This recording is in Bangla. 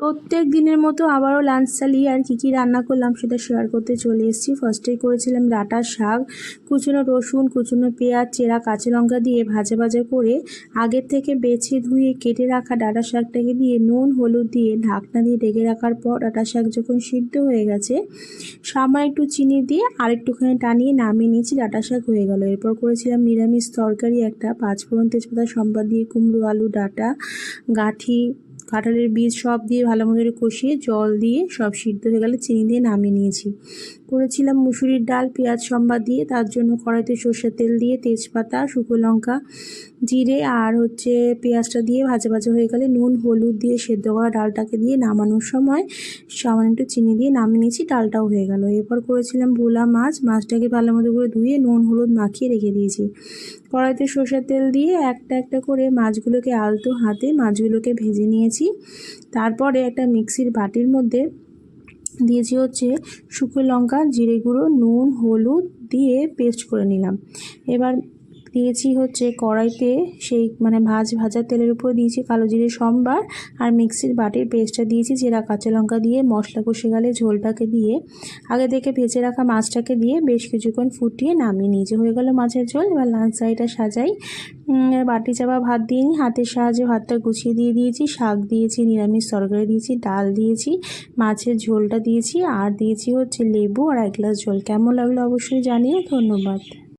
প্রত্যেক দিনের মতো আবারও লাঞ্চ চালিয়ে আর কী রান্না করলাম সেটা শেয়ার করতে চলে এসেছি। ফার্স্টেই করেছিলাম ডাঁটা শাক, কুচনো রসুন, কুচনো পেঁয়াজ, চেরা কাঁচা লঙ্কা দিয়ে ভাজা ভাজা করে আগের থেকে বেছে ধুয়ে কেটে রাখা ডাঁটা শাকটাকে দিয়ে নুন হলুদ দিয়ে ঢাকনা দিয়ে ঢেকে রাখার পর ডাঁটা শাক যখন সিদ্ধ হয়ে গেছে সামান্য একটু চিনি দিয়ে আরেকটুখানি টানিয়ে নামিয়ে নিয়েছি, ডাঁটা শাক হয়ে গেল। এরপর করেছিলাম নিরামিষ তরকারি একটা, পাঁচফোড়ন তেজপাতা সম্বাদ দিয়ে কুমড়ো আলু ডাঁটা গাঁঠি কাঁঠালের বীজ সব দিয়ে ভালো মতো কষিয়ে জল দিয়ে সব সিদ্ধ হয়ে গেলে চিনি দিয়ে নামিয়ে নিয়েছি। করেছিলাম মুসুরির ডাল পেঁয়াজ সম্বাদ দিয়ে, তার জন্য কড়াইতে সর্ষের তেল দিয়ে তেজপাতা শুকনো লঙ্কা জিরে আর পেঁয়াজটা দিয়ে ভাজা ভাজা হয়ে গেলে নুন হলুদ দিয়ে সেদ্ধ করা ডালটাকে দিয়ে নামানোর সময় সামান্য একটু চিনি দিয়ে নামিয়ে নিয়েছি, ডালটাও হয়ে গেল। এরপর করেছিলাম ভোলা মাছটাকে ভালো মতো করে ধুয়ে নুন হলুদ মাখিয়ে রেখে দিয়েছি। কড়াইতে সর্ষের তেল দিয়ে একটা একটা করে মাছগুলোকে আলতো হাতে মাছগুলোকে ভেজে নিয়েছি। তারপরে একটা মিক্সির বাটির মধ্যে দিয়েছি শুকনো লঙ্কা জিরে গুঁড়ো নুন হলুদ দিয়ে পেস্ট করে নিলাম। এবার দিয়েছি কড়াইতে সেই ভাজা তেলের উপর দিয়েছি কালো জিরে সম্বার আর মিক্সির বাটির পেস্টটা দিয়েছি, জিরা কাঁচা লঙ্কা দিয়ে মশলা কষে গেলে ঝোলটাকে দিয়ে আগে থেকে ভেজে রাখা মাছটাকে দিয়ে বেশ কিছুক্ষণ ফুটিয়ে নামিয়ে নিয়েছি, হয়ে গেল মাছের ঝোল। এবার লাঞ্চ সাইডটা সাজাই, বাটি চাপা ভাত দিয়ে নিই, হাতের সাহায্যে ভাতটা গুছিয়ে দিয়ে দিয়েছি, শাক দিয়েছি, নিরামিষ তরকারি দিয়েছি, ডাল দিয়েছি, মাছের ঝোলটা দিয়েছি আর দিয়েছি লেবু আর এক গ্লাস জল। কেমন লাগলো অবশ্যই জানিও। ধন্যবাদ।